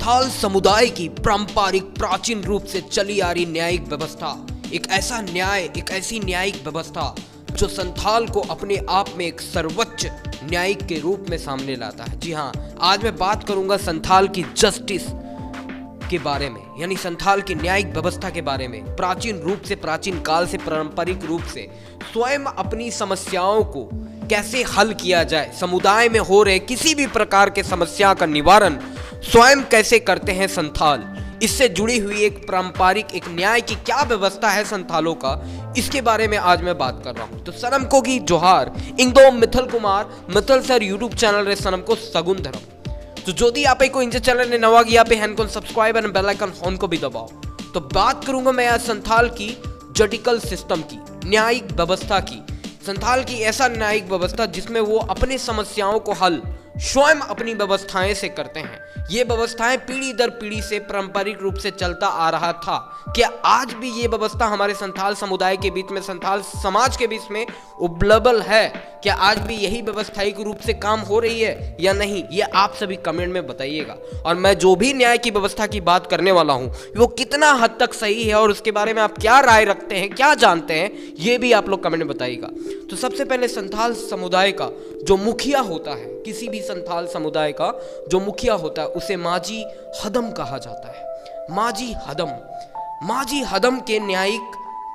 संथाल समुदाय की पारंपरिक प्राचीन रूप से चली आ रही न्यायिक व्यवस्था एक ऐसी न्यायिक व्यवस्था जो संथाल को अपने आप में एक सर्वोच्च न्यायिक के रूप में सामने लाता है। जी हाँ, आज मैं बात करूंगा संथाल की जस्टिस के बारे में, यानी संथाल की न्यायिक व्यवस्था के बारे में। प्राचीन रूप से, प्राचीन काल से, पारंपरिक रूप से स्वयं अपनी समस्याओं को कैसे हल किया जाए, समुदाय में हो रहे किसी भी प्रकार के समस्या का निवारण स्वयं कैसे करते हैं संथाल, इससे जुड़ी हुई एक पारंपरिक एक न्याय की क्या व्यवस्था है संथालों का, इसके बारे में आज मैं बात कर रहा हूं। तो सनम को की जोहार, Indo Mithal Kumar Mithal sir YouTube channel रे सनम को सगुन धर्म। तो जो भी आप को इंजे चैनल ने नवा गया पे हैंड को सब्सक्राइब और बेल आइकन ऑन को भी दबाओ। तो बात करूंगा मैं आज संथाल की जुडिकल सिस्टम की, न्यायिक व्यवस्था की। संथाल की ऐसा न्यायिक व्यवस्था जिसमें वो अपनी समस्याओं को हल स्वयं अपनी व्यवस्थाएं से करते हैं। ये व्यवस्थाएं पीढ़ी दर पीढ़ी से पारंपरिक रूप से चलता आ रहा था। क्या आज भी ये व्यवस्था हमारे संथाल समुदाय के बीच में, संथाल समाज के बीच में उपलब्ध है? क्या आज भी यही व्यवस्थायिक रूप से काम हो रही है या नहीं, ये आप सभी कमेंट में बताइएगा। और मैं जो भी न्याय की व्यवस्था की बात करने वाला हूं वो कितना हद तक सही है और उसके बारे में आप क्या राय रखते हैं, क्या जानते हैं, ये भी आप लोग कमेंट में बताइएगा। तो सबसे पहले संथाल समुदाय का जो मुखिया होता है, किसी भी संथाल समुदाय का जो मुखिया होता है उसे माजी हदम कहा जाता है। माजी हदम के न्यायिक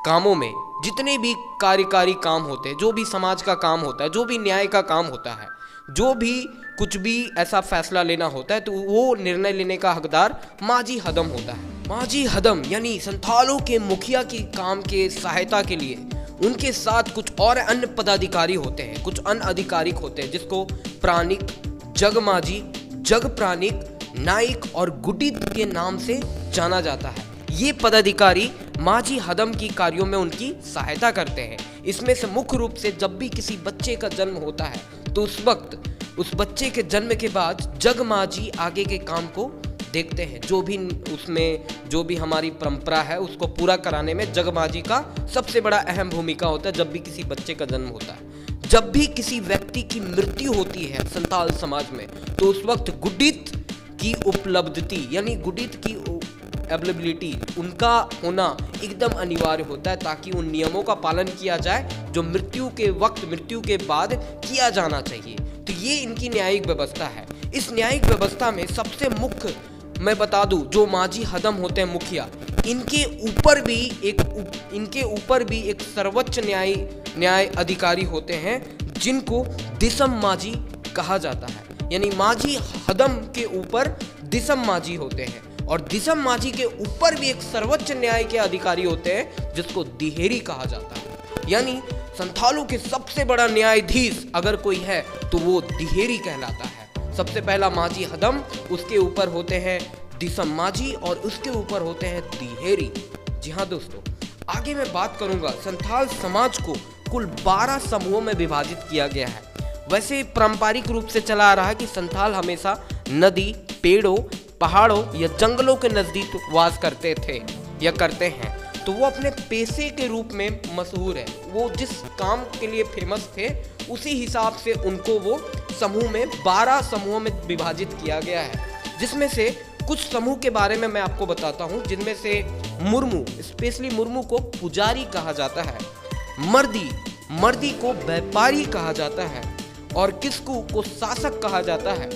कामों में जितने भी कार्यकारी काम होते हैं, जो भी समाज का काम होता है, जो भी न्याय का काम होता है, जो भी कुछ भी ऐसा फैसला लेना होता है, तो वो निर्णय लेने का हकदार माजी हदम होता है। माजी हदम यानी संथालों के मुखिया की काम के सहायता के लिए उनके साथ कुछ और अन्य पदाधिकारी होते हैं, कुछ अन्य अधिकारिक होते हैं, जिसको प्राणिक, जगमाजी, जग प्राणिक, नाइक और गुडित के नाम से जाना जाता है। ये पदाधिकारी माजी हदम की कार्यों में उनकी सहायता करते हैं। इसमें से मुख्य रूप से जब भी किसी बच्चे का जन्म होता है तो उस वक्त उस बच्चे के जन्म के बाद जगमाजी आगे के काम को देखते हैं। जो भी हमारी परंपरा है उसको पूरा कराने में जगमाजी का सबसे बड़ा अहम भूमिका होता है। जब भी किसी बच्चे का जन्म होता है, जब भी किसी व्यक्ति की मृत्यु होती है संथाल समाज में, तो उस वक्त गुडित की उपलब्धि यानी गुडित की अवेलेबिलिटी, उनका होना एकदम अनिवार्य होता है, ताकि उन नियमों का पालन किया जाए जो मृत्यु के वक्त, मृत्यु के बाद किया जाना चाहिए। तो ये इनकी न्यायिक व्यवस्था है। इस न्यायिक व्यवस्था में सबसे मुख्य मैं बता दूं, जो माजी हदम होते हैं मुखिया, इनके ऊपर भी एक सर्वोच्च न्याय अधिकारी होते हैं जिनको दिसम माजी कहा जाता है। यानी माजी हदम के ऊपर दिसम माजी होते हैं और दिसम माजी के ऊपर भी एक सर्वोच्च न्याय के अधिकारी होते हैं जिसको दिहेरी कहा जाता है। यानी संथालों के सबसे बड़ा न्यायाधीश अगर कोई है तो वो दिहेरी कहलाता है। सबसे पहला माजी हदम, उसके ऊपर होते हैं दिसम माजी और उसके ऊपर होते हैं दिहेरी। जी हाँ दोस्तों, आगे मैं बात करूंगा, संथाल समाज को कुल 12 समूहों में विभाजित किया गया है। वैसे पारंपरिक रूप से चला आ रहा है कि संथाल हमेशा नदी, पेड़ों, पहाड़ों या जंगलों के नजदीक वास करते थे या करते हैं। तो वो अपने पेशे के रूप में मशहूर है। वो जिस काम के लिए फेमस थे उसी हिसाब से उनको वो 12 समूहों में विभाजित किया गया है। जिसमें से कुछ समूह के बारे में मैं आपको बताता हूँ, जिनमें से मुर्मू, स्पेशली मुर्मू को पुजारी कहा जाता है, मर्दी को व्यापारी कहा जाता है और किस्कू को शासक कहा जाता है।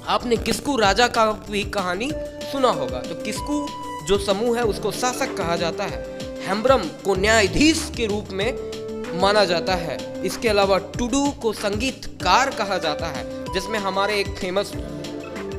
आपने किस्कू राजा का भी कहानी सुना होगा। तो किस्कू जो समूह है उसको शासक कहा जाता है। हेम्ब्रम को न्यायाधीश के रूप में माना जाता है। इसके अलावा टुडू को संगीतकार कहा जाता है, जिसमें हमारे एक फेमस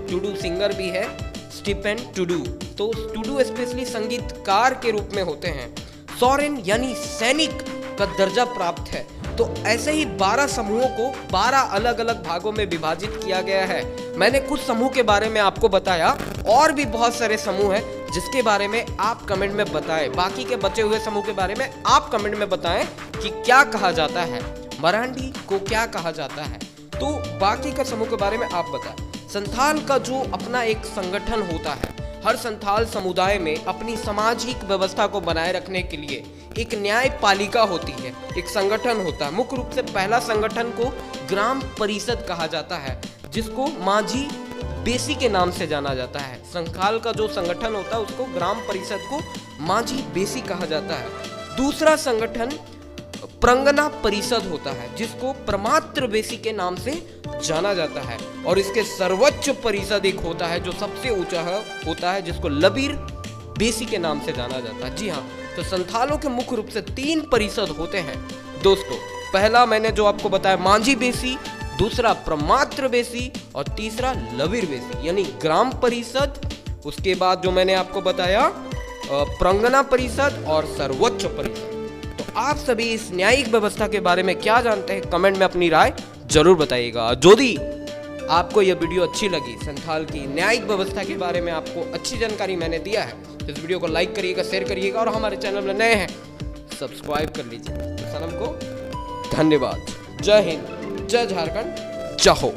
टुडू सिंगर भी है, स्टीफन टुडू। तो टुडू स्पेशली संगीतकार के रूप में होते हैं। सोरेन यानी सैनिक का दर्जा प्राप्त है। तो ऐसे ही 12 समूहों को 12 अलग अलग भागों में विभाजित किया गया है। मैंने कुछ समूह के बारे में आपको बताया, और भी बहुत सारे समूह हैं जिसके बारे में आप कमेंट में बताएं। बाकी के बचे हुए समूह के बारे में आप कमेंट में बताएं कि क्या कहा जाता है, मराठी को क्या कहा जाता है। तो बाकी का समूह के बारे में आप बताएं। संथाल का जो अपना एक संगठन होता है, हर संथाल समुदाय में अपनी सामाजिक व्यवस्था को बनाए रखने के लिए एक न्यायपालिका होती है, एक संगठन होता है। मुख्य रूप से पहला संगठन को ग्राम परिषद कहा जाता है, जिसको मांझी बेसी के नाम से जाना जाता है। संथाल का जो संगठन होता है उसको ग्राम परिषद को मांझी बेसी कहा जाता है। दूसरा संगठन प्रंगना परिषद होता है जिसको प्रमात्र बेसी के नाम से जाना जाता है। और इसके सर्वोच्च परिषद एक होता है जो सबसे ऊंचा होता है जिसको लबीर बेसी के नाम से जाना जाता है। जी हाँ, तो संथालों के मुख्य रूप से 3 परिषद होते हैं दोस्तों। पहला मैंने जो आपको बताया मांझी बेसी, दूसरा प्रमात्र बेसी और तीसरा लबीर बेसी यानी ग्राम परिषद। उसके बाद जो मैंने आपको बताया प्रंगना परिषद और सर्वोच्च परिषद। तो आप सभी इस न्यायिक व्यवस्था के बारे में क्या जानते हैं, कमेंट में अपनी राय जरूर बताइएगा। यदि आपको यह वीडियो अच्छी लगी, संथाल की न्यायिक व्यवस्था के बारे में आपको अच्छी जानकारी मैंने दिया है, तो इस वीडियो को लाइक करिएगा, शेयर करिएगा और हमारे चैनल में नए हैं सब्सक्राइब कर लीजिए। तो सनम को धन्यवाद। जय हिंद, जय झारखंड, जय हो।